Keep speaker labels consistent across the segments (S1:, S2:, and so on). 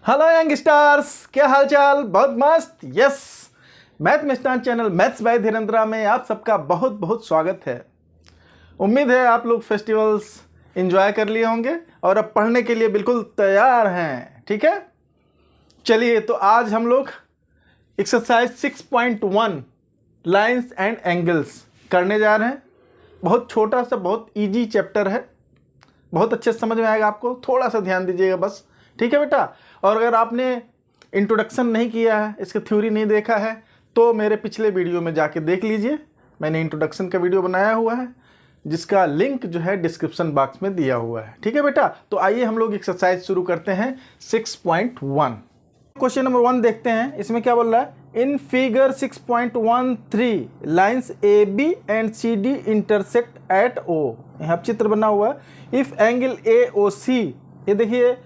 S1: Hello youngsters, क्या हालचाल? बहुत मस्त। यस, मैथ मिस्टान चैनल मैथ्स बाय धीरेन्द्रा में आप सबका बहुत बहुत स्वागत है। उम्मीद है आप लोग फेस्टिवल्स एंजॉय कर लिए होंगे और अब पढ़ने के लिए बिल्कुल तैयार हैं। ठीक है, चलिए तो आज हम लोग एक्सरसाइज 6.1 लाइंस एंड एंगल्स करने जा रहे हैं। बहुत छोटा सा, बहुत इजी चैप्टर है, बहुत अच्छे से समझ में आएगा आपको। थोड़ा सा ध्यान दीजिएगा बस, ठीक है बेटा। और अगर आपने इंट्रोडक्शन नहीं किया है, इसका थ्योरी नहीं देखा है, तो मेरे पिछले वीडियो में जाके देख लीजिए। मैंने इंट्रोडक्शन का वीडियो बनाया हुआ है जिसका लिंक जो है डिस्क्रिप्शन बॉक्स में दिया हुआ है। ठीक है बेटा, तो आइए हम लोग एक्सरसाइज शुरू करते हैं 6.1। क्वेश्चन नंबर 1 देखते हैं। इसमें क्या बोल रहा है? In figure 6.13 lines A B and C D intersect at O. यहाँ चित्र बना हुआ है। If angle A O C, ये देखिए,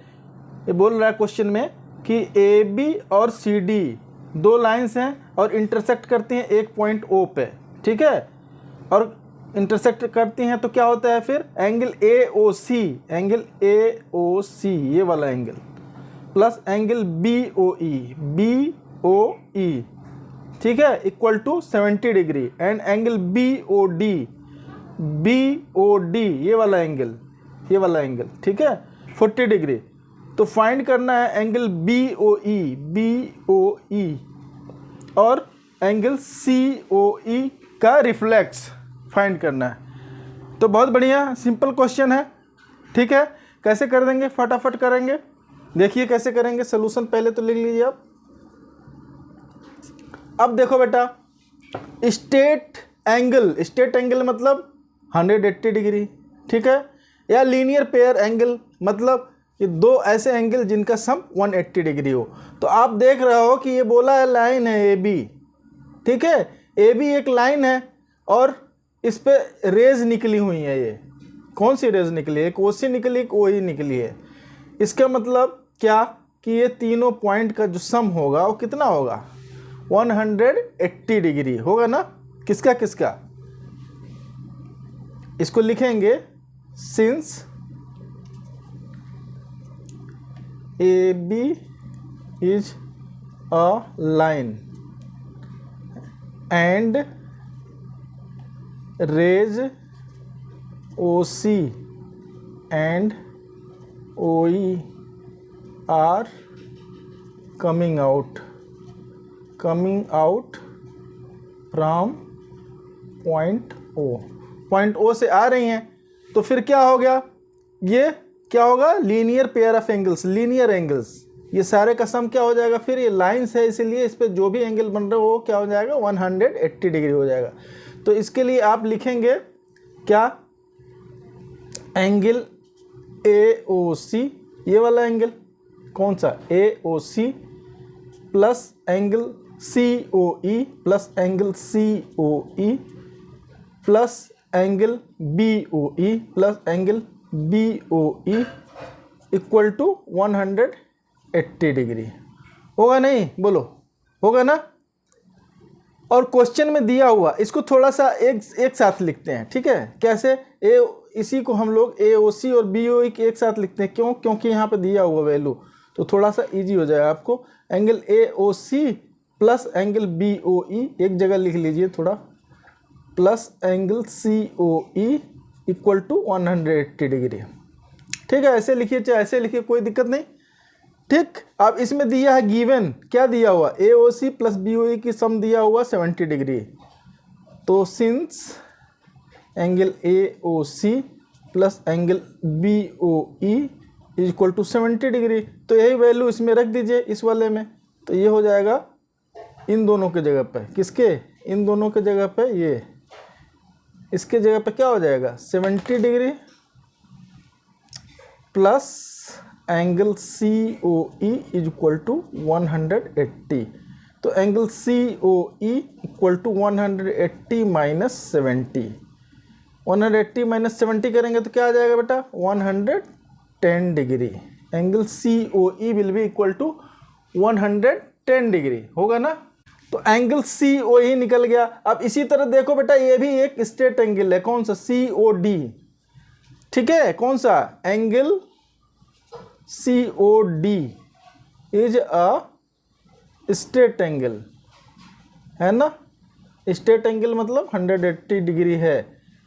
S1: ये बोल रहा है क्वेश्चन में कि ए बी और सी डी दो लाइंस हैं और इंटरसेक्ट करती हैं एक पॉइंट ओ पे। ठीक है, और इंटरसेक्ट करती हैं तो क्या होता है फिर? Angle A O C, angle A O C ये वाला angle plus angle B O E, ठीक है, इक्वल टू 70 डिग्री। And angle B O D ये वाला एंगल, ठीक है, 40 डिग्री। तो फाइंड करना है एंगल बी ओ ई और एंगल सी ओ ई का रिफ्लेक्स फाइंड करना है। तो बहुत बढ़िया, सिंपल क्वेश्चन है। ठीक है, कैसे कर देंगे? फटाफट करेंगे। देखिए कैसे करेंगे। सॉल्यूशन पहले तो लिख लीजिए आप। अब देखो बेटा, स्ट्रेट एंगल मतलब 180 डिग्री, ठीक है, या लीनियर पेयर एंगल मतलब ये दो ऐसे एंगल जिनका सम 180 डिग्री हो। तो आप देख रहे हो कि ये बोला है लाइन है ए बी, ठीक है, ए बी एक लाइन है और इस पे रेज निकली हुई है। ये कौन सी रेज निकली है? एक ओ सी निकली, एक ओ ई निकली है। इसका मतलब क्या कि ये तीनों पॉइंट का जो सम होगा वो कितना होगा? 180 डिग्री होगा ना। किसका किसका? इसको लिखेंगे since A B is a line and rays O C and O E are coming out from point O से आ रही हैं। तो फिर क्या हो गया? ये क्या होगा? Linear pair of angles, linear angles, ये सारे का सम क्या हो जाएगा? फिर ये लाइंस है इसीलिए इस पे जो भी एंगल बन रहा है वो क्या हो जाएगा? 180 डिग्री हो जाएगा। तो इसके लिए आप लिखेंगे क्या? एंगल ए ओ सी, ये वाला एंगल कौन सा? A O C plus angle C O E plus angle C O E plus angle B O E plus angle B O E equal to 180 degree. होगा नहीं? बोलो, होगा ना? और क्वेश्चन में दिया हुआ इसको थोड़ा सा एक साथ लिखते हैं। ठीक है, कैसे? इसी को हम लोग ए ओ सी और बी ओ ई के एक साथ लिखते हैं। क्यों? क्योंकि यहाँ पे दिया हुआ वैल्यू, तो थोड़ा सा इजी हो जाएगा आपको। Angle A O C plus angle B O E एक जगह लिख लीजिए थोड़ा, plus angle C O E equal to 180 degree. ठीक है, ऐसे लिखिए चाहे ऐसे लिखिए, कोई दिक्कत नहीं। ठीक, अब इसमें दिया है गिवन, क्या दिया हुआ? ए O C plus B O ई की सम दिया हुआ 70 डिग्री। तो since angle A O C plus angle B O E is equal to 70 degree, तो यही वैल्यू इसमें रख दीजिए इस वाले में। तो ये हो जाएगा इन दोनों के जगह पे। किसके? इन दोनों के जगह पे, ये इसके जगह पे क्या हो जाएगा? 70 degree plus angle C O E is equal to 180। तो angle C O E equal to 180 minus 70। 180 minus 70 करेंगे तो क्या आ जाएगा बेटा? 110 degree. Angle C O E will be equal to 110 degree, होगा ना? तो एंगल सी ओ ई निकल गया। अब इसी तरह देखो बेटा, ये भी एक स्ट्रेट एंगल है। कौन सा? सी ओ डी, ठीक है, कौन सा? Angle C O D is a straight angle, है ना। स्ट्रेट एंगल मतलब 180 डिग्री है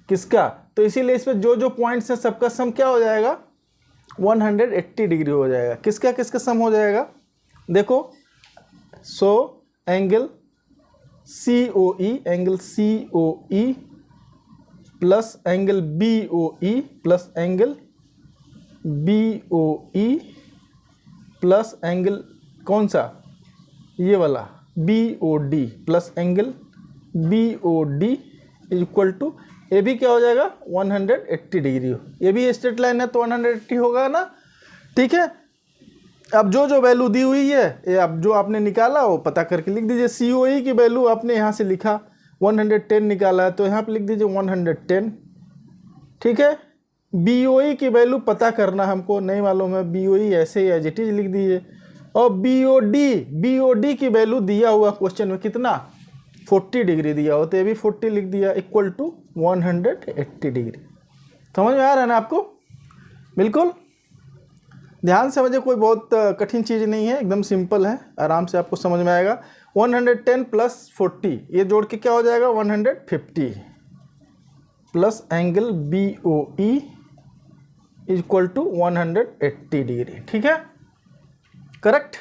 S1: किसका, तो इसीलिए इस पे जो जो पॉइंट्स हैं सबका सम क्या हो जाएगा, 180 डिग्री हो जाएगा। किसका किसका सम हो जाएगा, देखो। So angle COE, angle COE plus angle BOE plus angle BOE plus angle कौन सा, ये वाला BOD plus angle BOD equal to, ये भी क्या हो जाएगा 180 डिग्री हो, ये भी स्ट्रेट लाइन है तो 180 होगा ना, ठीक है। अब जो जो वैल्यू दी हुई है ये अब जो आपने निकाला वो पता करके लिख दीजिए। COE की वैल्यू आपने यहाँ से लिखा 110 निकाला है तो यहाँ पे लिख दीजिए 110, ठीक है। BOE की वैल्यू पता करना हमको नहीं मालूम है, BOE ऐसे ही एज इट इज लिख दीजिए। और BOD की वैल्यू दिया हुआ क्वेश्चन में कितना 40 डिग्री दिया हो तो ये भी 40 लिख दिया इक्वल टू 180 डिग्री। समझ में आ रहा है ना आपको, बिल्कुल ध्यान से समझिए, कोई बहुत कठिन चीज़ नहीं है, एकदम सिंपल है, आराम से आपको समझ में आएगा। 110 प्लस 40 ये जोड़ के क्या हो जाएगा 150 plus angle BOE equal to 180 degree, ठीक है, करेक्ट।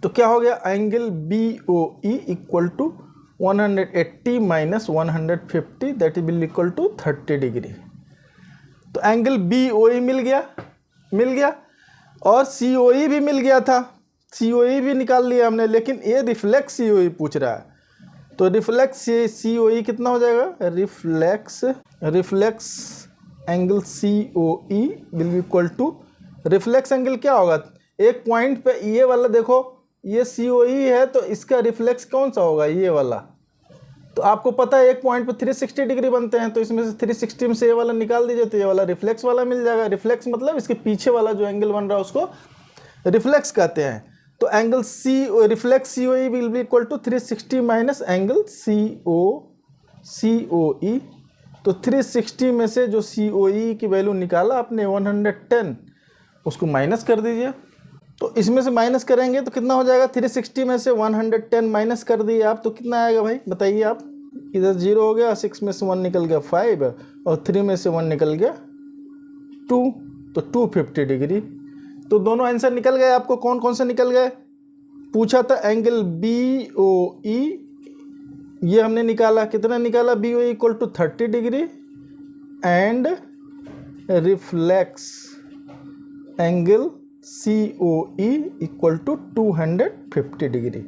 S1: तो क्या हो गया angle BOE equal to 180 minus 150 that will equal to 30 degree. तो एंगल BOE मिल गया और COE भी मिल गया था, COE भी निकाल लिया हमने, लेकिन ये रिफ्लेक्स COE पूछ रहा है तो रिफ्लेक्स COE कितना हो जाएगा, reflex angle COE will equal to, reflex angle क्या होगा, एक पॉइंट पे ये वाला देखो ये COE है तो इसका रिफ्लेक्स कौन सा होगा, ये वाला। तो आपको पता है एक पॉइंट पे 360 डिग्री बनते हैं तो इसमें से 360 में से ये वाला निकाल दीजिए तो ये वाला रिफ्लेक्स वाला मिल जाएगा। रिफ्लेक्स मतलब इसके पीछे वाला जो एंगल बन रहा है उसको रिफ्लेक्स कहते हैं। तो angle reflex COE will be equal to 360 minus angle COE। तो 360 में से जो COE की वैल्यू निकाला आपने 110 उसको माइनस कर दीजिए। तो इसमें से माइनस करेंगे तो कितना हो जाएगा, 360 में से 110 माइनस कर दिए आप तो कितना आएगा भाई बताइए आप। इधर 0 हो गया, 6 में से 1 निकल गया 5 और 3 में से 1 निकल गया 2, तो 250 डिग्री। तो दोनों आंसर निकल गए आपको। कौन कौन से निकल गए, पूछा था एंगल BOE, ये हमने निकाला, कितना निकाला, BOE equal to 30 degree and reflex angle COE equal to 250 degree.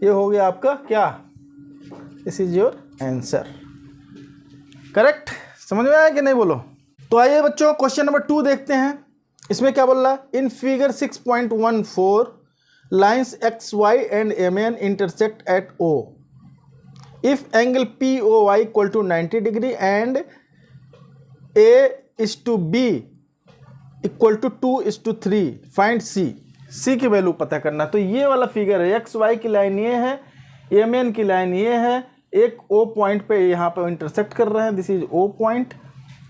S1: ये हो गया आपका क्या, this is your answer, correct. समझ में आया कि नहीं बोलो। तो आइए बच्चों क्वेश्चन नंबर 2 देखते हैं। इसमें क्या बोल रहा है, in figure 6.14 lines XY and MN intersect at O if angle POY equal to 90 degree and A is to B equal to 2:3 find C की वैल्यू पता करना। तो ये वाला फिगर है, XY की लाइन ये है, MN की लाइन ये है, एक O पॉइंट पे यहाँ पे इंटरसेक्ट कर रहे हैं, दिस इज O पॉइंट,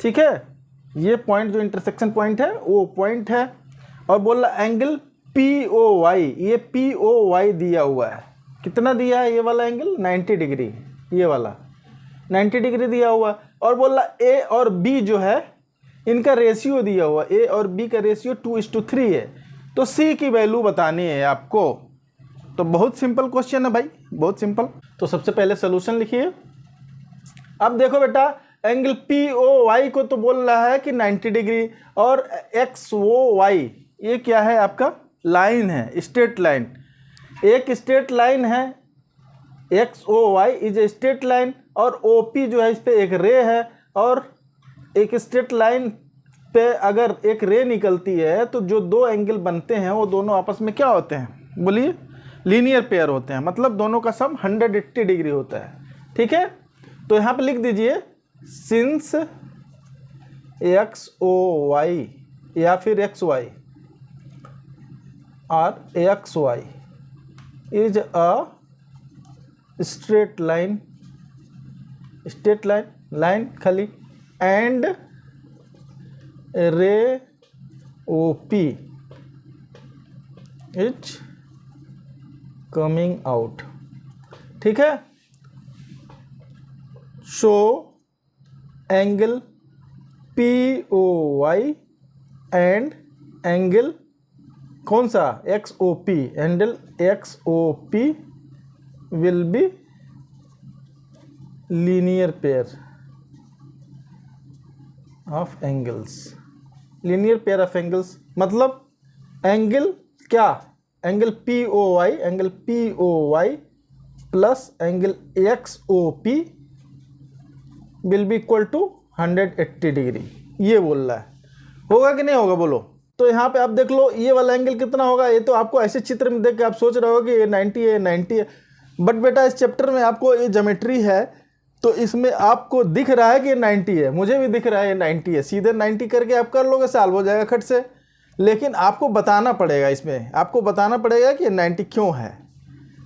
S1: ठीक है। ये पॉइंट जो इंटरसेक्शन पॉइंट है O पॉइंट है। और बोल रहा एंगल POY, ये POY दिया हुआ है, कितना दिया है ये वाला एंगल 90 डिग्री, ये वाला 90 डिग्री दिया हुआ है। और बोल रहा A और B जो है इनका रेशियो दिया हुआ, A और B का रेशियो 2:3 है। तो C की वैल्यू बतानी है आपको। तो बहुत सिंपल क्वेश्चन है भाई, बहुत सिंपल। तो सबसे पहले सोल्यूशन लिखिए। अब देखो बेटा एंगल POY को तो बोल रहा है कि 90 डिग्री और XOY ये क्या है आपका लाइन है, स्ट्रेट लाइन, एक स्ट्रेट लाइन है, XOY is a straight line और OP जो है इस पे एक रे है। और एक स्ट्रेट लाइन पे अगर एक रे निकलती है तो जो दो एंगल बनते हैं वो दोनों आपस में क्या होते हैं, बोलिए लीनियर पेयर होते हैं, मतलब दोनों का सम 180 डिग्री होता है, ठीक है। तो यहाँ पे लिख दीजिए सिंस XOY या फिर XY और XY is a straight line, straight line, line खाली, and ray OP is coming out. ठीक है, show angle POY and angle कौन सा XOP, angle XOP will be linear pair of angles. Linear pair of angles मतलब angle क्या, angle POY plus angle XOP will be equal to 180 degree, ये बोल रहा है। होगा कि नहीं होगा बोलो। तो यहाँ पे आप देख लो ये वाला एंगल कितना होगा। ये तो आपको ऐसे चित्र में देख के आप सोच रहे हो कि ये 90 है, 90 है, बट बेटा इस चैप्टर में आपको ये ज्योमेट्री है तो इसमें आपको दिख रहा है कि ये 90 है, मुझे भी दिख रहा है ये 90 है। सीधे 90 करके आप कर लोगे, सॉल्व हो जाएगा खट से। लेकिन आपको बताना पड़ेगा, इसमें आपको बताना पड़ेगा कि ये 90 क्यों है।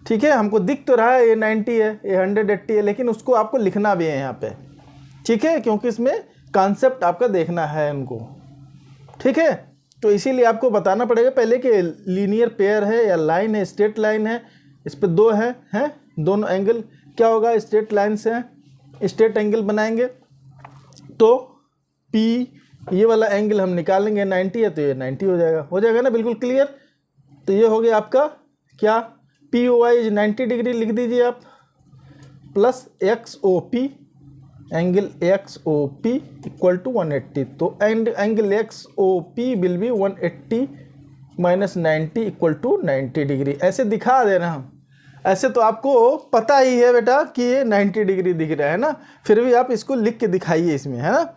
S1: ठीक है, हमको दिख तो रहा है ये 90 है, ये 180 है, लेकिन उसको आपको लिखना भी है यहाँ पे। ठीक है, क्योंकि इसमें कॉन्सेप्ट आपका देखना है उनको। ठीक है, तो इसीलिए आपको बताना पड़ेगा पहले कि लीनियर पेयर है या लाइन है, स्ट्रेट लाइन है, इस पे दो हैं दोनों एंगल क्या होगा, स्ट्रेट लाइन से हैं, स्ट्रेट एंगल बनाएंगे। तो P ये वाला एंगल हम निकालेंगे, 90 है तो ये 90 हो जाएगा ना, बिल्कुल क्लियर। तो ये हो गया आपका क्या, POY इज 90 डिग्री लिख दीजिए आप, plus XOP angle XOP equal to 180। तो angle XOP will be 180 minus 90 equal to 90 degree. ऐसे दिखा देना हम, ऐसे तो आपको पता ही है बेटा कि ये 90 डिग्री दिख रहा है ना, फिर भी आप इसको लिख के दिखाइए इसमें, है ना।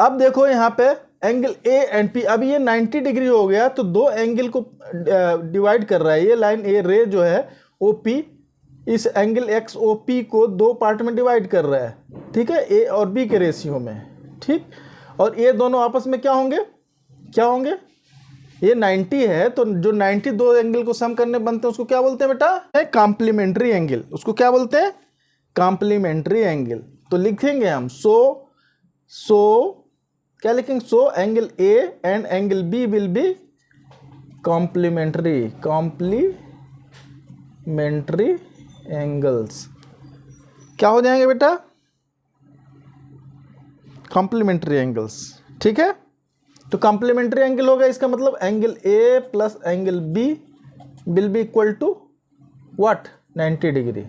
S1: अब देखो यहाँ पे एंगल A एंड P, अब ये 90 डिग्री हो गया तो दो एंगल को डिवाइड कर रहा है। ये लाइन A रे जो है OP इस एंगल XOP को दो पार्ट में डिवाइड कर रहा है। ठीक है, A और B के रेशियो में। ठीक, और ये दोनों आपस में क्या होंगे, ये 90 है तो जो 90 दो एंगल को सम करने बनते हैं उसको क्या बोलते हैं बेटा, कॉम्प्लीमेंट्री एंगल। उसको क्या बोलते हैं, कॉम्प्लीमेंट्री एंगल। तो लिखेंगे हम सो क्या लिखेंगे, so angle A and angle B will be complementary angles. क्या हो जाएंगे बेटा, कॉम्प्लीमेंट्री एंगल्स। ठीक है, तो कॉम्प्लीमेंट्री एंगल होगा, इसका मतलब angle A plus angle B will be equal to what, 90 degree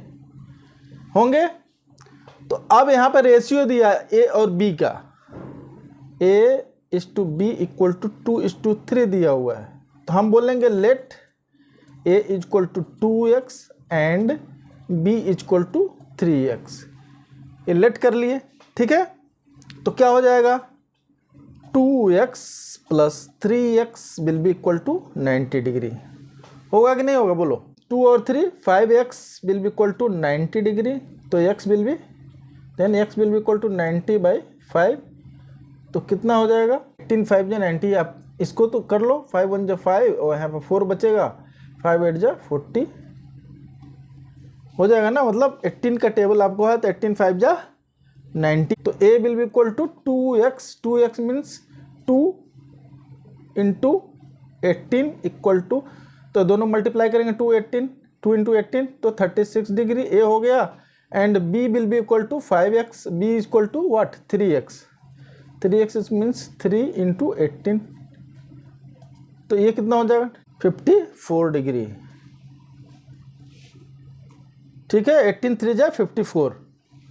S1: होंगे। तो अब यहाँ पर रेशियो दिया A और B का, A/B इक्वल टू 2:3 दिया हुआ है। तो हम बोलेंगे let A equal to 2x and B equal to 3x। ये लेट कर लिए। ठीक है, तो क्या हो जाएगा, 2x plus 3x will be equal to 90 degree. होगा कि नहीं होगा बोलो। 2 और 3 5x will be equal to 90 degree. तो x will be equal to 90/5। तो कितना हो जाएगा, 18 5 जा 90। आप इसको तो कर लो, 5 1 जा 5 और यहाँ पर 4 बचेगा, 5 8 जा 40 हो जाएगा ना। मतलब 18 का टेबल आपको है तो 18 5 जा 90। तो A will be equal to 2x means 2 into 18 equal to, तो दोनों मल्टीप्लाई करेंगे 2 इंटू 18 तो 36 डिग्री A हो गया। And B will be equal to 5x, B equal to what, 3x means 3 into 18। तो ये कितना हो जाएगा, 54 डिग्री। ठीक है, 18 3 जा 54,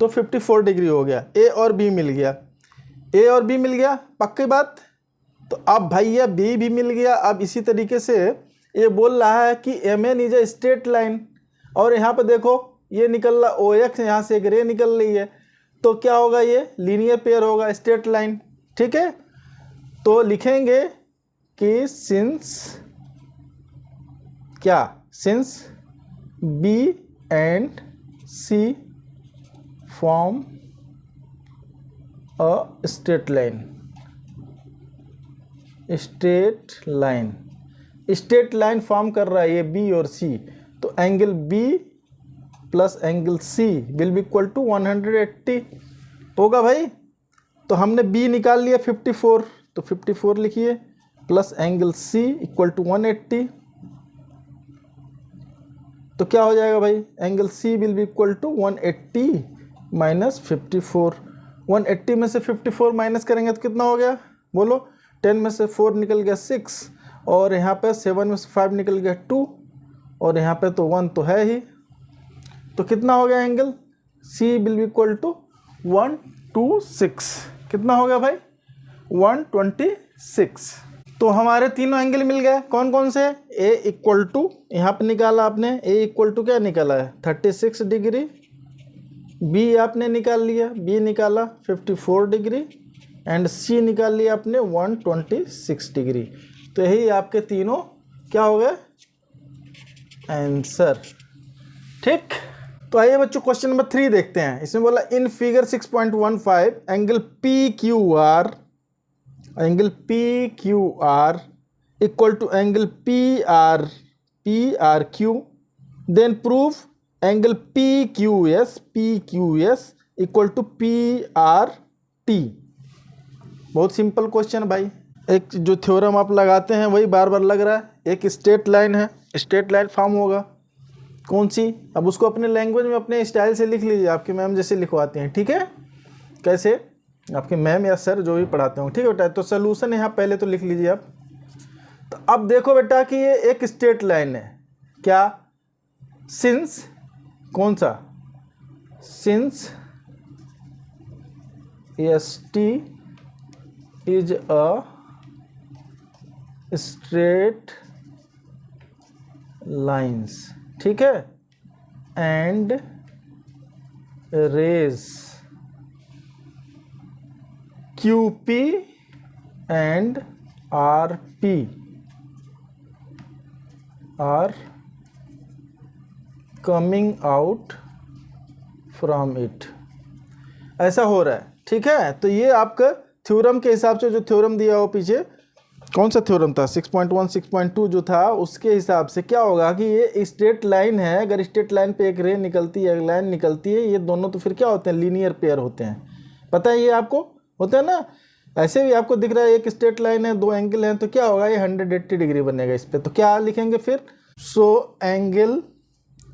S1: तो 54 डिग्री हो गया। A और B मिल गया, पक्की बात। तो अब भैया B भी मिल गया। अब इसी तरीके से ये बोल रहा है कि MN is a straight line, और यहाँ पे देखो ये निकल रहा OX, यहाँ से एक रे निकल रही है, तो क्या होगा, ये लीनियर पेयर होगा, स्ट्रेट लाइन। ठीक है, तो लिखेंगे कि since B and C form a straight line form कर रहा है ये B और C। तो angle B plus angle C will be equal to 180 होगा भाई। तो हमने B निकाल लिया 54, तो 54 लिखिए, plus angle C equal to 180 तो क्या हो जाएगा भाई, angle C will be equal to 180 minus 54। 180 में से 54 माइनस करेंगे तो कितना हो गया बोलो, 10 में से 4 निकल गया 6, और यहाँ पे 7 में से 5 निकल गया 2, और यहाँ पे तो 1 तो है ही। तो कितना हो गया angle C will be equal to 126। कितना हो गया भाई, 126। तो हमारे तीनों एंगल मिल गए। कौन कौन से, ए इक्वल टू, यहाँ पे निकाला आपने, ए इक्वल टू क्या निकाला है 36 डिग्री, बी आपने निकाल लिया, बी निकाला 54 डिग्री, एंड सी निकाल लिया आपने 126 डिग्री। तो यही आपके तीनों क्या हो गए आंसर। ठीक, तो आइए बच्चों क्वेश्चन नंबर 3 देखते हैं। इसमें बोला in figure 6.15 angle P Q R equal to angle P R Q, then proof angle P Q S equal to P R T. बहुत सिंपल क्वेश्चन भाई, एक जो थ्योरम आप लगाते हैं वही बार बार लग रहा है। एक स्ट्रेट लाइन है, स्ट्रेट लाइन फॉर्म होगा कौन सी, अब उसको अपने लैंग्वेज में अपने स्टाइल से लिख लीजिए, आपकी मैम जैसे लिखवाते हैं। ठीक है, कैसे आपके मैम या सर जो भी पढ़ाते हो। ठीक है बेटा, तो सोल्यूशन यहाँ पहले तो लिख लीजिए आप। तो अब देखो बेटा कि ये एक स्ट्रेट लाइन है, क्या, सिंस कौन सा, since S T is a straight lines, ठीक है, and rays QP and RP are coming out from it। ऐसा हो रहा है। ठीक है, तो ये आपका थ्योरम के हिसाब से जो थ्योरम दिया हो पीछे, कौन सा थ्योरम था 6.1 6.2 जो था, उसके हिसाब से क्या होगा कि ये स्ट्रेट लाइन है। अगर स्ट्रेट लाइन पे एक रे निकलती है, एक लाइन निकलती है, ये दोनों तो फिर क्या होते हैं, लीनियर पेयर होते हैं। पता है ये आपको, होता है ना। ऐसे भी आपको दिख रहा है एक स्ट्रेट लाइन है, दो एंगल हैं, तो क्या होगा, ये 180 डिग्री बनेगा इस पे। तो क्या लिखेंगे फिर, so angle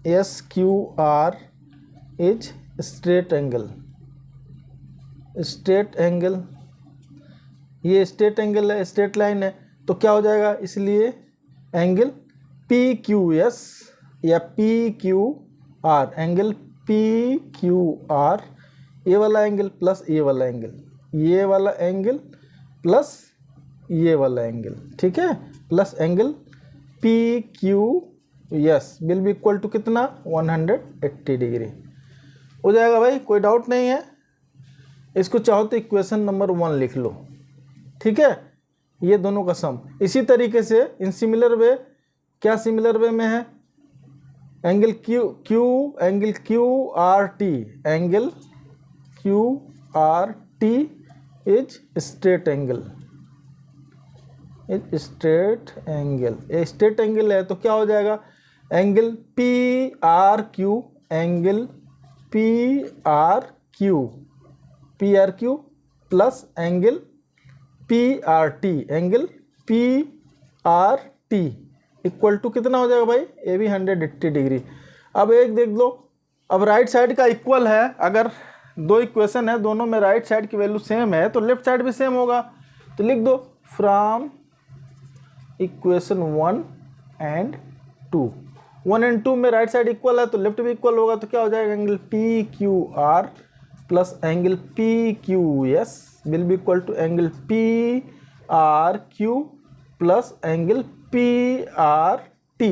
S1: SQR is straight angle, straight angle, ये स्ट्रेट एंगल है, स्ट्रेट लाइन है, तो क्या हो जाएगा, इसलिए एंगल PQS या PQR, एंगल PQR, ये वाला एंगल प्लस ये वाला एंगल, ये वाला एंगल प्लस ये वाला एंगल, ठीक है, plus angle PQS will be equal to कितना, 180 डिग्री हो जाएगा भाई, कोई डाउट नहीं है। इसको चाहो तो इक्वेशन नंबर 1 लिख लो। ठीक है, ये दोनों का सम। इसी तरीके से इन सिमिलर वे, क्या सिमिलर वे में है, angle angle QRT, angle QRT is straight angle, is straight angle, ये स्ट्रेट एंगल है, तो क्या हो जाएगा, angle PRQ, angle PRQ plus angle PRT, angle PRT equal to कितना हो जाएगा भाई, ये भी 180 डिग्री। अब एक देख लो, अब राइट साइड का इक्वल है, अगर दो इक्वेशन है, दोनों में राइट साइड की वैल्यू सेम है, तो लेफ्ट साइड भी सेम होगा। तो लिख दो फ्रॉम इक्वेशन 1 एंड 2, 1 एंड 2 में राइट साइड इक्वल है, तो लेफ्ट भी इक्वल होगा। तो क्या हो जाएगा, angle PQR plus angle PQS will be equal to angle PRQ plus angle PRT।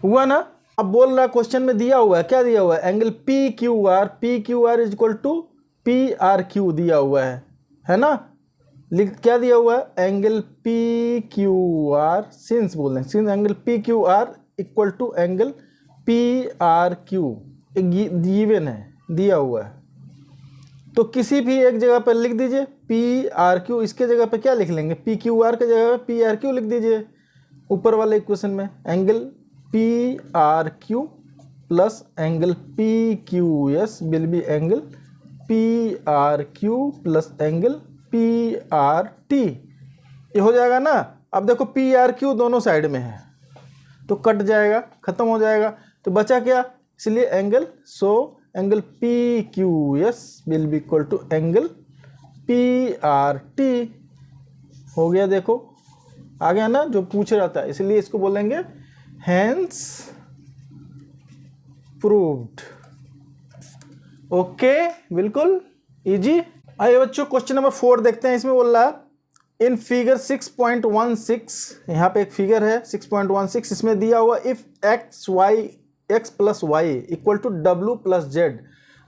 S1: हुआ ना। अब बोल रहा क्वेश्चन में दिया हुआ है, क्या दिया हुआ है, angle PQR is equal to PRQ दिया हुआ है ना। क्या दिया हुआ है, एंगल PQR, सिंस बोल रहे हैं, since angle PQR equal to angle PRQ given है, दिया हुआ है। तो किसी भी एक जगह पर लिख दीजिए PRQ, इसके जगह पे क्या लिख लेंगे, PQR के जगह पे PRQ लिख दीजिए ऊपर वाले इक्वेशन में। Angle PRQ plus angle PQS will B angle PRQ plus angle PRT, ये हो जाएगा ना। अब देखो PRQ दोनों साइड में है, तो कट जाएगा, खत्म हो जाएगा। तो बचा क्या, इसलिए angle, so angle P Q S will be equal to angle P R T. हो गया, देखो आ गया ना जो पूछ रहा था, इसलिए इसको बोलेंगे हेंस प्रूव्ड। ओके, बिल्कुल इजी। आइए बच्चों क्वेश्चन नंबर 4 देखते हैं। इसमें बोल रहा है इन फिगर 6.16, यहाँ पे एक फिगर है 6.16, इसमें दिया हुआ if x plus Y equal to w plus Z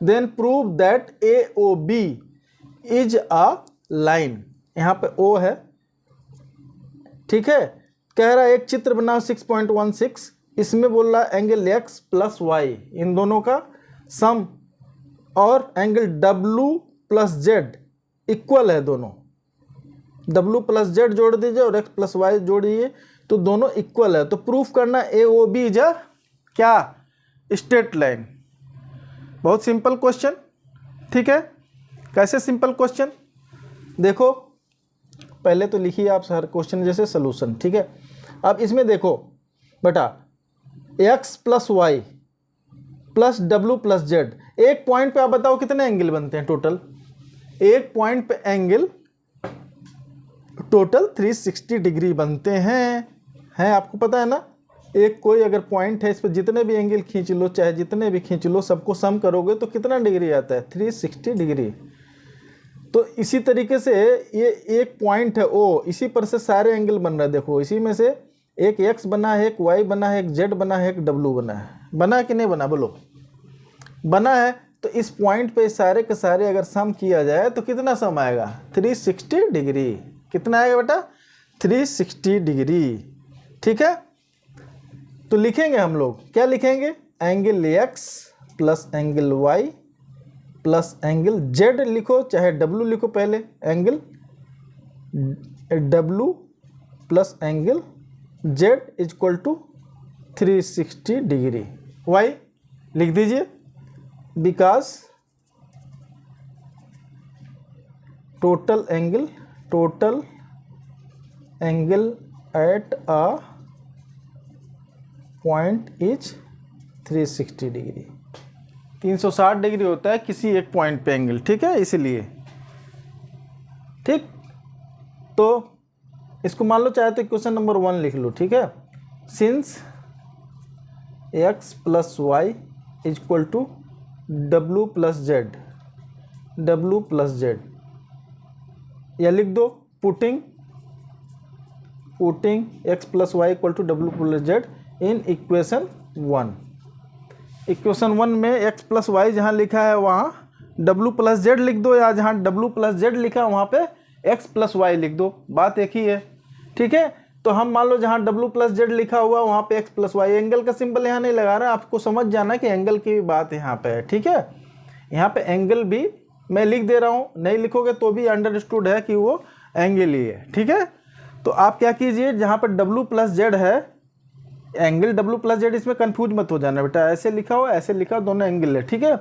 S1: then prove that A O B is a line. यहाँ पे ओ है, ठीक है। कह रहा है एक चित्र बनाओ 6.16, इसमें बोल रहा है एंगल x प्लस वाई इन दोनों का सम और angle w plus Z equal है, दोनों w प्लस जेड जोड़ दीजिए और x प्लस वाई जोड़िए तो दोनों इक्वल है। तो प्रूफ करना ए ओ बी इज अ क्या, स्ट्रेट लाइन। बहुत सिंपल क्वेश्चन, ठीक है। कैसे सिंपल क्वेश्चन, देखो पहले तो लिखिए आप हर क्वेश्चन जैसे सॉल्यूशन, ठीक है। अब इसमें देखो बेटा x plus Y plus W plus Z, एक पॉइंट पे आप बताओ कितने एंगल बनते हैं टोटल। एक पॉइंट पे एंगल टोटल 360 डिग्री बनते हैं आपको पता है ना। एक कोई अगर पॉइंट है, इस पर जितने भी एंगल खींच लो, चाहे जितने भी खींच लो, सबको सम करोगे तो कितना डिग्री आता है, 360 डिग्री। तो इसी तरीके से ये एक पॉइंट है ओ, इसी पर से सारे एंगल बन रहे हैं। देखो इसी में से एक x बना है, एक y बना है, एक z बना है, एक w बना है। बना कि नहीं बना, बोलो बना है। तो इस पॉइंट पे सारे के सारे अगर सम किया जाए तो कितना सम आएगा, 360 डिग्री। कितना आएगा बेटा, 360 डिग्री, ठीक है। तो लिखेंगे हम लोग, क्या लिखेंगे, angle x plus angle y plus angle z लिखो, चाहे w लिखो पहले, angle w plus angle z equal to 360 degree. y लिख दीजिए, because total angle at a point is 360 degree. 360 degree होता है किसी एक पॉइंट पे एंगल, ठीक है, इसलिए ठीक। तो इसको मान लो चाहे तो क्वेश्चन नंबर 1 लिख लो, ठीक है। Since x plus Y equal to w plus Z, या लिख दो putting x plus Y equal to w plus Z in equation 1। Equation 1 में x प्लस वाई जहाँ लिखा है वहाँ w प्लस जेड लिख दो, या जहाँ w प्लस जेड लिखा है वहाँ पे x प्लस वाई लिख दो, बात एक ही है, ठीक है। तो हम मान लो जहाँ w प्लस जेड लिखा हुआ वहाँ पे x प्लस वाई, एंगल का सिंबल यहाँ नहीं लगा रहा, आपको समझ जाना कि एंगल की बात यहाँ पे है, ठीक है। यहाँ पे एंगल भी मैं लिख दे रहा हूँ, नहीं लिखोगे तो भी अंडरस्टूड है कि वो एंगल ही है, ठीक है। तो आप क्या कीजिए, जहाँ पर w प्लस जेड है, एंगल w प्लस जेड, इसमें कंफ्यूज मत हो जाना बेटा, ऐसे लिखा हो ऐसे लिखा, दोनों एंगल है, ठीक है।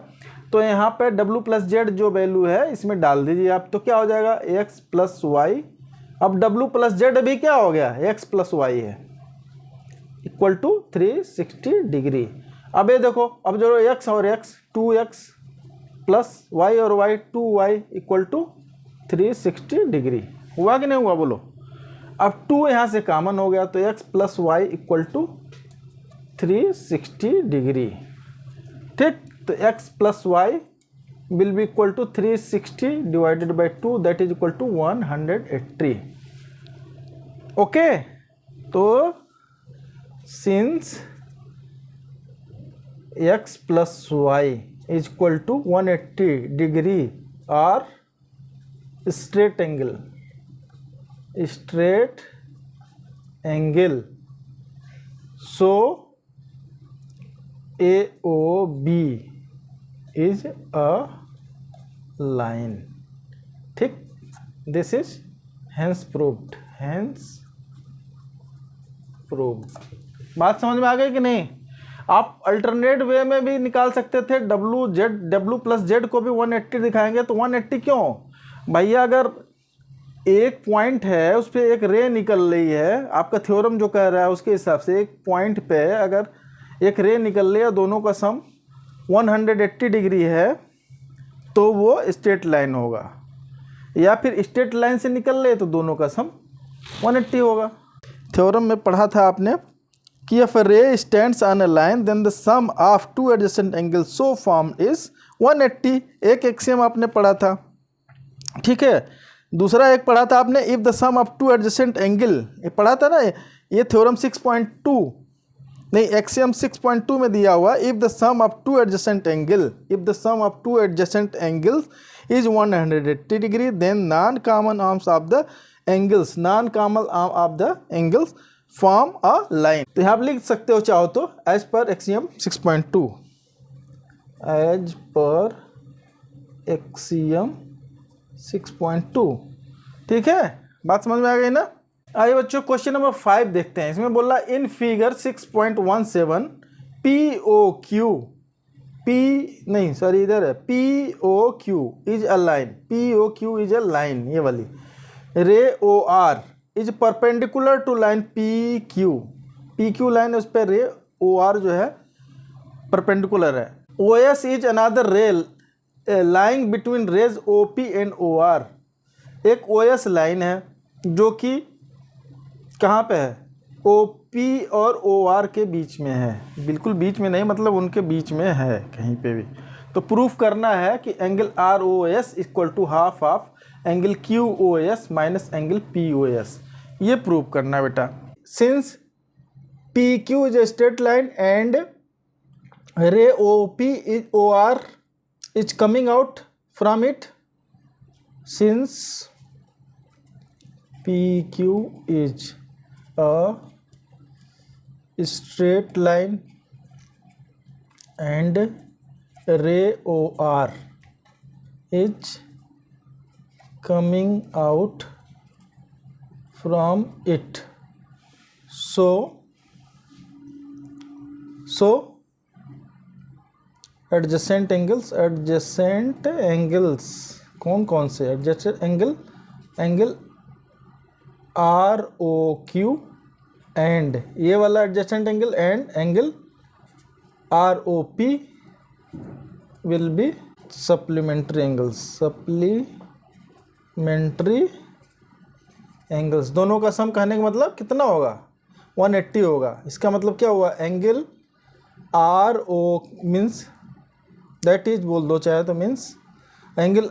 S1: तो यहाँ पे w प्लस जेड जो वैल्यू है इसमें डाल दीजिए आप, तो क्या हो जाएगा x प्लस वाई। अब w प्लस जेड भी क्या हो गया, x प्लस वाई है, इक्वल टू 360 डिग्री। अब ये देखो, अब जो x और x 2x प्लस y और y 2y equal to 360 degree, हुआ कि नहीं हुआ बोलो। अब 2 यहाँ से कॉमन हो गया तो x plus Y equal to 360 degree, ठीक। तो x plus Y will be equal to 360 divided by 2 that is equal to 180। Okay, तो since x plus Y is equal to 180 degree और straight angle, so AOB is a line, ठीक। This is hence proved, बात समझ में आ गई कि नहीं। आप अल्टरनेट वे में भी निकाल सकते थे, w प्लस जेड को भी 180 दिखाएंगे तो 180 क्यों भैया, अगर एक पॉइंट है उस पर एक रे निकल रही है, आपका थ्योरम जो कह रहा है उसके हिसाब से एक पॉइंट पे अगर एक रे निकल लिया, दोनों का सम 180 डिग्री है तो वो स्ट्रेट लाइन होगा, या फिर स्ट्रेट लाइन से निकल ले तो दोनों का सम 180 होगा। थ्योरम में पढ़ा था आपने कि if a ray stands on a line then the sum of two adjacent angles so formed is 180। एक एक्सियम आपने पढ़ा था, ठीक है। दूसरा एक पढ़ा था आपने if the sum of two adjacent angle, ये पढ़ा था ना, ये थ्योरम 6.2 नहीं, एक्सियम 6.2 में दिया हुआ if the sum of two adjacent angles is 180 degree then non-common arms of the angles form a line. तो यहाँ आप लिख सकते हो चाहो तो as per axiom 6.2, as per axiom 6.2, ठीक है। बात समझ में आ गई ना। आइए बच्चों क्वेश्चन नंबर 5 देखते हैं। इसमें बोला इन फिगर 6.17 POQ इधर है POQ is a line, POQ is a line, ये वाली ray OR is perpendicular to line PQ line है, उस पर रे OR जो है परपेंडिकुलर है। OS is another ray lying between rays OP and OR, एक OS लाइन है जो कि कहाँ पे है, OP और OR के बीच में है, बिल्कुल बीच में नहीं, मतलब उनके बीच में है कहीं पे भी। तो प्रूफ करना है कि angle ROS equal to half of angle QOS minus angle POS, ये प्रूव करना है बेटा। Since PQ is a straight line and ray OP is OR is coming out from it, since PQ is a straight line and ray OR is coming out from it, so adjacent angles कौन से adjacent angle ROQ and ये वाला adjacent angle and angle ROP will be supplementary angles. दोनों का सम कहने का मतलब कितना होगा, 180 होगा। इसका मतलब क्या हुआ, angle RO means that is बोल दो चाहे तो, means angle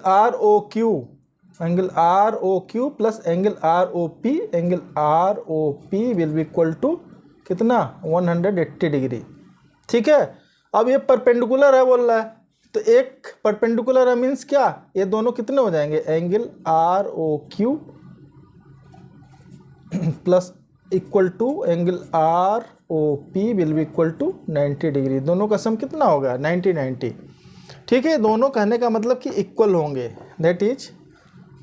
S1: ROQ plus angle ROP will be equal to कितना, 180 डिग्री, ठीक है। अब ये परपेंडिकुलर है बोल रहा है, तो एक परपेंडिकुलर है मीन्स क्या, ये दोनों कितने हो जाएंगे, angle ROQ plus equal to angle ROP will be equal to 90 degree. दोनों का सम कितना होगा, 90, ठीक है। दोनों कहने का मतलब कि इक्वल होंगे, that is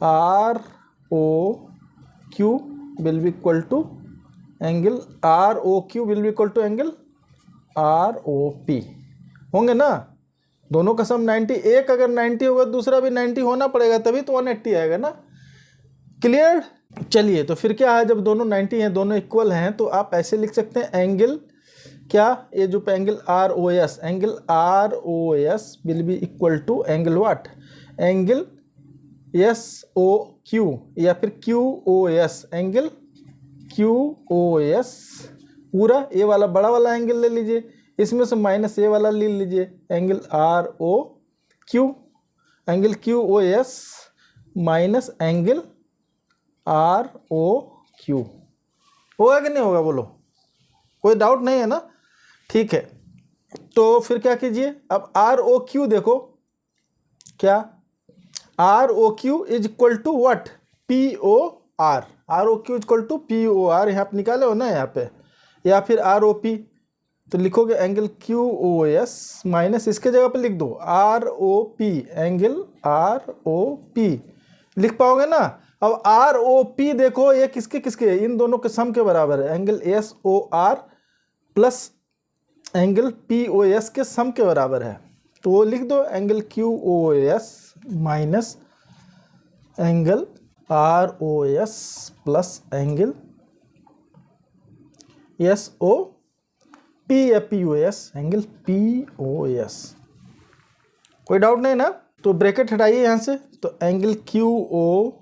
S1: ROQ will be equal to angle ROP होंगे ना। दोनों का सम 90, एक अगर 90 होगा दूसरा भी 90 होना पड़ेगा, तभी तो 180 आएगा ना। क्लियर। चलिए तो फिर क्या है, जब दोनों 90 हैं, दोनों इक्वल हैं, तो आप ऐसे लिख सकते हैं एंगल क्या, ये जो angle ROS will be equal to angle what, angle SOQ या फिर QOS, एंगल QOS पूरा ये वाला बड़ा वाला एंगल ले लीजिए, इसमें से माइनस ये वाला ले लीजिए, angle ROQ, angle QOS minus angle ROQ। होगा कि नहीं होगा, बोलो, कोई डाउट नहीं है ना, ठीक है। तो फिर क्या कीजिए, अब ROQ देखो, क्या ROQ is equal to what, POR, ROQ is equal to POR, यहाँ पे निकाले हो ना यहाँ पे, या फिर ROP, तो लिखोगे एंगल QOS माइनस इसके जगह पे लिख दो ROP, एंगल ROP लिख पाओगे ना। अब ROP देखो ये किसके इन दोनों के सम के बराबर है, angle SOR plus angle POS के सम के बराबर है, तो वो लिख दो angle QOS minus angle ROS plus angle SOP P या P O S, angle P O S, कोई डाउट नहीं ना। तो ब्रैकेट हटाइए यहाँ से, तो angle Q O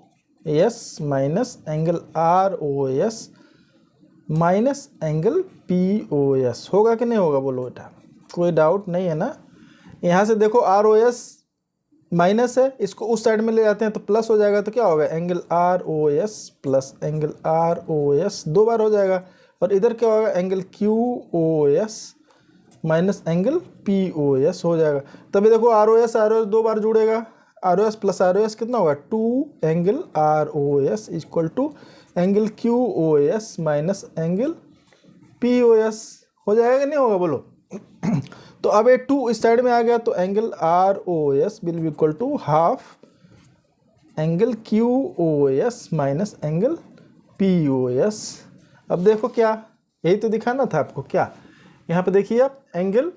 S1: S minus angle R O S minus angle P O S, होगा कि नहीं होगा बोलो बेटा, कोई डाउट नहीं है ना। यहाँ से देखो आर ओ एस माइनस है, इसको उस साइड में ले जाते हैं तो प्लस हो जाएगा, तो क्या होगा angle R O S plus angle R O S, 2 बार हो जाएगा। और इधर क्या होगा angle Q O S minus angle P O S हो जाएगा। तभी देखो आर ओ एस 2 बार जुड़ेगा, R O S plus R O S कितना होगा 2 angle R O S equal to angle Q O S minus angle P O S, हो जाएगा कि नहीं होगा बोलो। तो अब ये 2 इस साइड में आ गया, तो angle R O S will be equal to half angle Q O S minus angle P O S. अब देखो क्या, यही तो दिखाना था आपको, क्या यहाँ पे देखिए आप, angle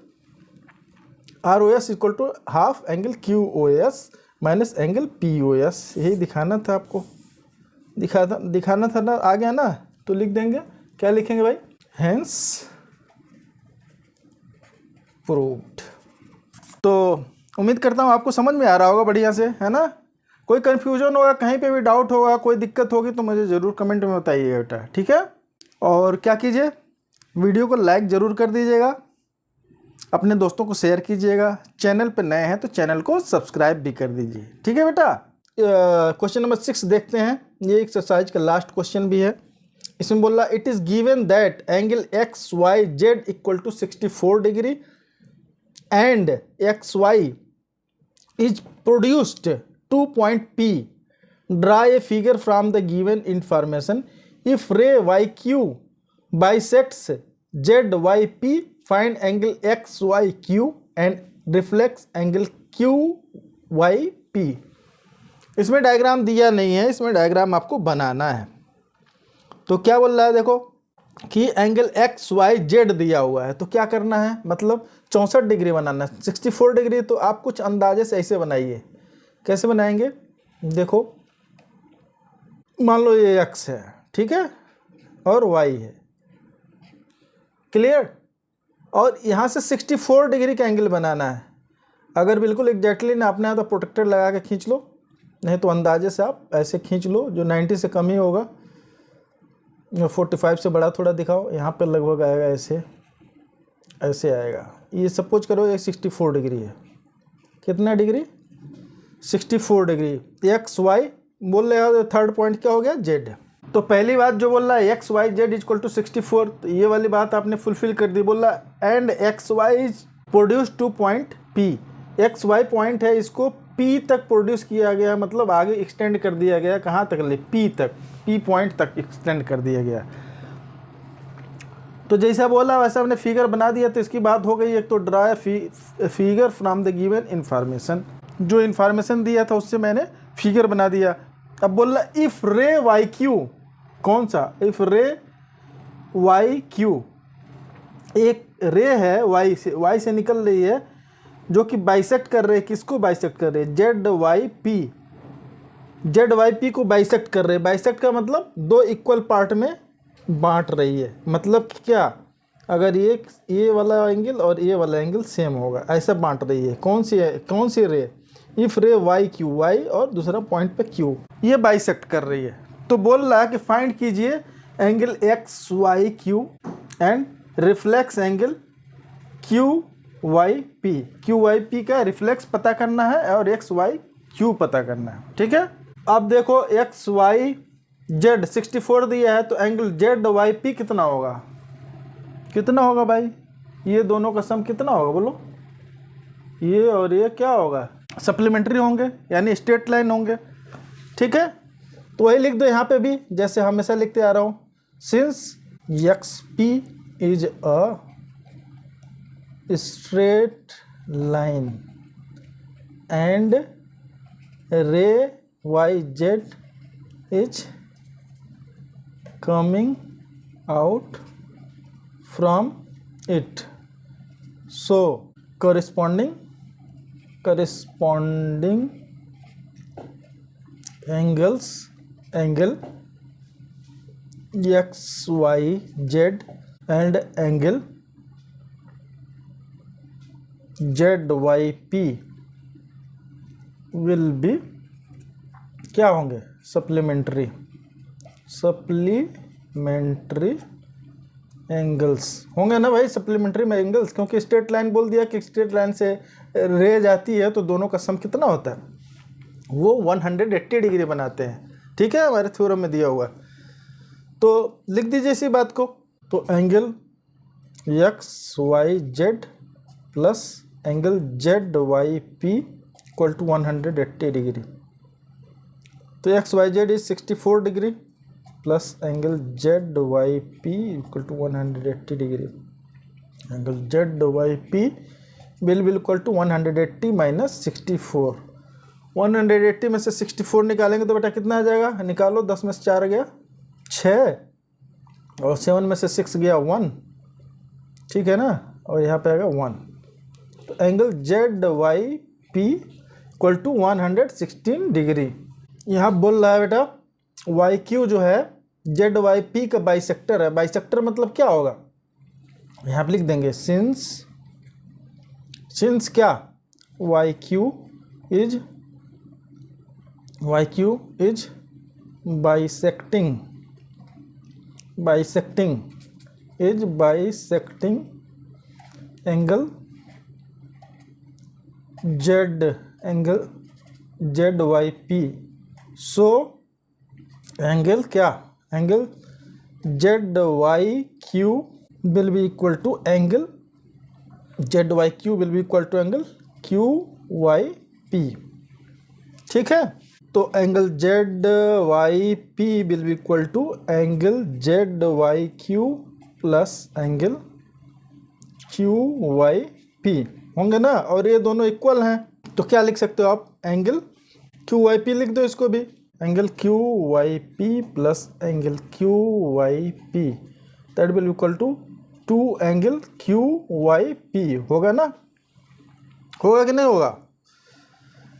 S1: R O S equal to half angle Q O S minus angle P O S, यही दिखाना था आपको, दिखाना था ना, आ गया ना। तो लिख देंगे, क्या लिखेंगे भाई, हेंस प्रूव्ड। तो उम्मीद करता हूँ आपको समझ में आ रहा होगा बढ़िया से, है ना। कोई कन्फ्यूजन होगा, कहीं पे भी डाउट होगा, कोई दिक्कत होगी तो मुझे ज़रूर कमेंट में बताइएगा बेटा, ठीक है। और क्या कीजिए, वीडियो को लाइक ज़रूर कर दीजिएगा, अपने दोस्तों को शेयर कीजिएगा, चैनल पे नए हैं तो चैनल को सब्सक्राइब भी कर दीजिए, ठीक है बेटा। क्वेश्चन नंबर 6 देखते हैं, ये एक्सरसाइज का लास्ट क्वेश्चन भी है। इसमें बोल रहा it is given that angle X Y Z equal to 64 degree and X Y is produced 2 point P. Draw a figure from the given information. If ray YQ bisects ZYP, find angle XYQ and reflects angle QYP. इसमें diagram दिया नहीं है, इसमें diagram आपको बनाना है। तो क्या बोल रहा है देखो कि एंगल XYZ दिया हुआ है, तो क्या करना है, मतलब 64 डिग्री बनाना है, 64 डिग्री। तो आप कुछ अंदाजे से ऐसे बनाइए, कैसे बनाएंगे देखो, मान लो ये X है, ठीक है, और Y है, क्लियर। और यहाँ से 64 डिग्री का एंगल बनाना है। अगर बिल्कुल एग्जैक्टली नापना है तो प्रोटेक्टर लगा के खींच लो, नहीं तो अंदाजे से आप ऐसे खींच लो, जो 90 से कम ही होगा, 45 से बड़ा थोड़ा दिखाओ, यहाँ पे लगभग आएगा ऐसे, ऐसे आएगा। ये सपोज करो ये 64 डिग्री है, कितना डिग्री 64 डिग्री। एक्स वाई बोल रहे हो, थर्ड पॉइंट क्या हो गया जेड। तो पहली बात जो बोल रहा है X Y Z equal to 64, तो ये वाली बात आपने फुलफिल कर दी। बोल रहा and X Y is produce 2 point P, X Y point है, इसको P तक प्रोड्यूस किया गया, मतलब आगे एक्सटेंड कर दिया गया, कहाँ तक ले P तक, P पॉइंट तक एक्सटेंड कर दिया गया। तो जैसा बोला वैसा हमने फिगर बना दिया, तो इसकी बात हो गई। एक तो draw figure from the given information, जो इंफॉर्मेशन दिया था उससे मैंने फिगर बना दिया। अब बोल रहा इफ रे वाई क्यू, कौन सा, इफ रे वाई क्यू, एक रे है वाई से निकल रही है, जो कि बाइसेक्ट कर रहे हैं, किसको बाइसेक्ट कर रहे हैं, जेड वाई पी को बाइसेक्ट कर रहे हैं। बाइसेक्ट का मतलब 2 इक्वल पार्ट में बांट रही है, मतलब क्या, अगर ये वाला एंगल और ये वाला एंगल सेम होगा, ऐसा बांट रही है। कौन सी रे, इफ रे वाई क्यू, वाई और दूसरा पॉइंट पे क्यू, ये बाइसेक्ट कर रही है। तो बोल रहा है कि फाइंड कीजिए angle X Y Q and reflex angle Q Y P का रिफ्लेक्स पता करना है और एक्स वाई क्यू पता करना है, ठीक है। अब देखो एक्स वाई जेड 64 दिया है, तो एंगल जेड वाई पी कितना होगा भाई, ये दोनों का सम कितना होगा बोलो, ये और ये क्या होगा, सप्लीमेंट्री होंगे, यानी स्ट्रेट लाइन होंगे, ठीक है। तो वही लिख दो यहाँ पे भी, जैसे हमेशा लिखते आ रहा हूँ, since x P is a straight line and ray yz is coming out from it, so corresponding angle xyz and angle Z Y P will be क्या होंगे, सप्लीमेंट्री एंगल्स होंगे ना भाई, सप्लीमेंट्री में एंगल्स, क्योंकि स्ट्रेट लाइन बोल दिया कि स्ट्रेट लाइन से रे जाती है तो दोनों का सम कितना होता है, वो 180 डिग्री बनाते हैं। ठीक है, हमारे थ्योरम में दिया हुआ। तो लिख दीजिए इसी बात को, तो angle X Y Z plus angle Z Y P equal to 180 degree. तो X Y Z is 64 degree plus angle Z Y P equal to 180 degree. Angle Z Y P will be equal to 180 minus 64। 180 में से 64 निकालेंगे तो बेटा कितना आ जाएगा, निकालो, 10 में से 4 गया 6 और 7 में से 6 गया 1, ठीक है ना, और यहाँ पे आएगा 1। तो angle Z Y P equal to 116 degree. यहाँ बोल रहा है बेटा वाई क्यू जो है जेड वाई पी का बाइसेक्टर है। बाइसेक्टर मतलब क्या होगा, यहाँ पे लिख देंगे सिंस क्या, Y Q is bisecting angle Z Y P. So angle क्या, angle Z Y Q will be equal to angle Z Y Q will be equal to angle Q Y P. ठीक है, तो angle Z Y P will be equal to angle Z Y Q plus angle Q Y P होंगे ना, और ये दोनों equal हैं तो क्या लिख सकते हो आप, एंगल क्यू वाई पी लिख दो इसको भी, angle Q Y P plus angle Q Y P that will equal to 2 angle Q Y P. होगा ना, होगा कि नहीं होगा,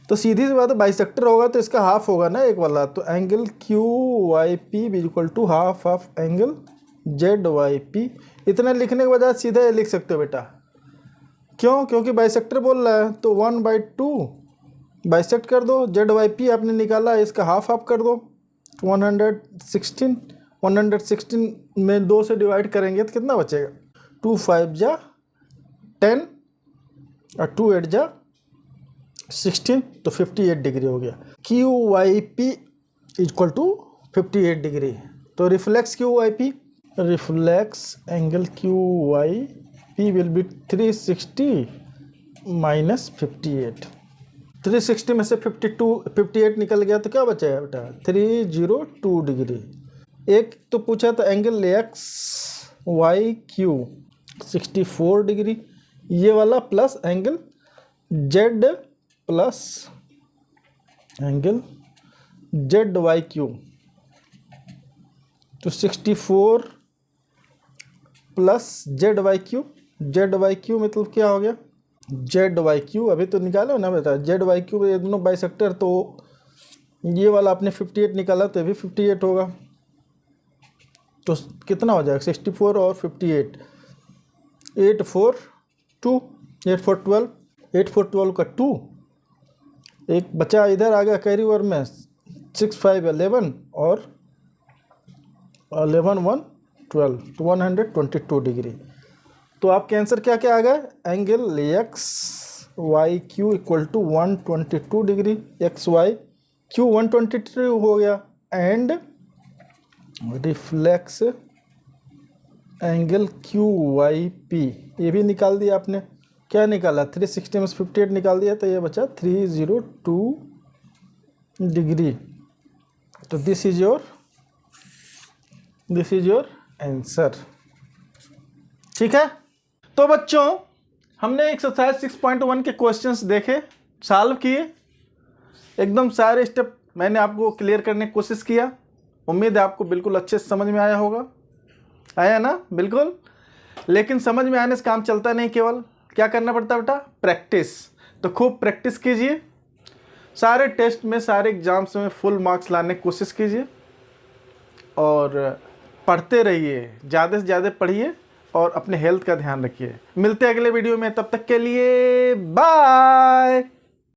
S1: तो सीधी सी बात है, बाइसेक्टर होगा तो इसका हाफ होगा ना एक वाला, तो angle Q Y P equal to half of angle Z Y P. इतना लिखने के बजाय सीधा ये लिख सकते हो बेटा, क्यों, क्योंकि बाइसेक्टर बोल रहा है तो 1/2 बाइसेक्ट कर दो, जेड वाई पी आपने निकाला है इसका हाफ ऑफ कर दो, 116 में 2 से डिवाइड करेंगे तो कितना बचेगा, 2 5 जा 10 और 2 8 जा 16, तो 58 डिग्री हो गया। Q Y P equal to 58 degree. तो reflex Q Y P, reflex angle Q Y P will be 360 minus 58। 360 में से 58 निकल गया तो क्या बचेगा बेटा, 302 डिग्री। एक तो पूछा था angle X Y Q 64 degree, ये वाला plus angle Z plus angle Z Y Q, तो 64 प्लस जेड वाई क्यू मतलब क्या हो गया, जेड वाई क्यू अभी तो निकालो ना बेटा, जेड वाई क्यू ये दोनों बाइसेक्टर, तो ये वाला आपने 58 निकाला तो ये भी 58 होगा, तो कितना हो जाएगा 64 और 58, 8 4 2 8 4 12, 8 4 12 का 2, एक बचा इधर आ गया कैरी ओवर में 6 5 11 और 11 1 12, तो 122 डिग्री। तो आपके आंसर क्या क्या आ गया, angle X Y Q equal to 122 degree, X Y Q 122 हो गया, and reflex angle Q Y P ये भी निकाल दिया आपने, क्या निकाला 360 में 58 निकाल दिया तो ये बचा 302 डिग्री। तो दिस इज योर आंसर। ठीक है, तो बच्चों हमने एक्सरसाइज 6.1 के क्वेश्चंस देखे, सॉल्व किए, एकदम सारे स्टेप मैंने आपको क्लियर करने की कोशिश किया। उम्मीद है आपको बिल्कुल अच्छे से समझ में आया होगा, आया ना, बिल्कुल। लेकिन समझ में आने से काम चलता नहीं, केवल क्या करना पड़ता है बेटा, प्रैक्टिस। तो खूब प्रैक्टिस कीजिए, सारे टेस्ट में सारे एग्जाम्स में फुल मार्क्स लाने की कोशिश कीजिए और पढ़ते रहिए, ज़्यादा से ज़्यादा पढ़िए और अपने हेल्थ का ध्यान रखिए। मिलते हैं अगले वीडियो में, तब तक के लिए बाय।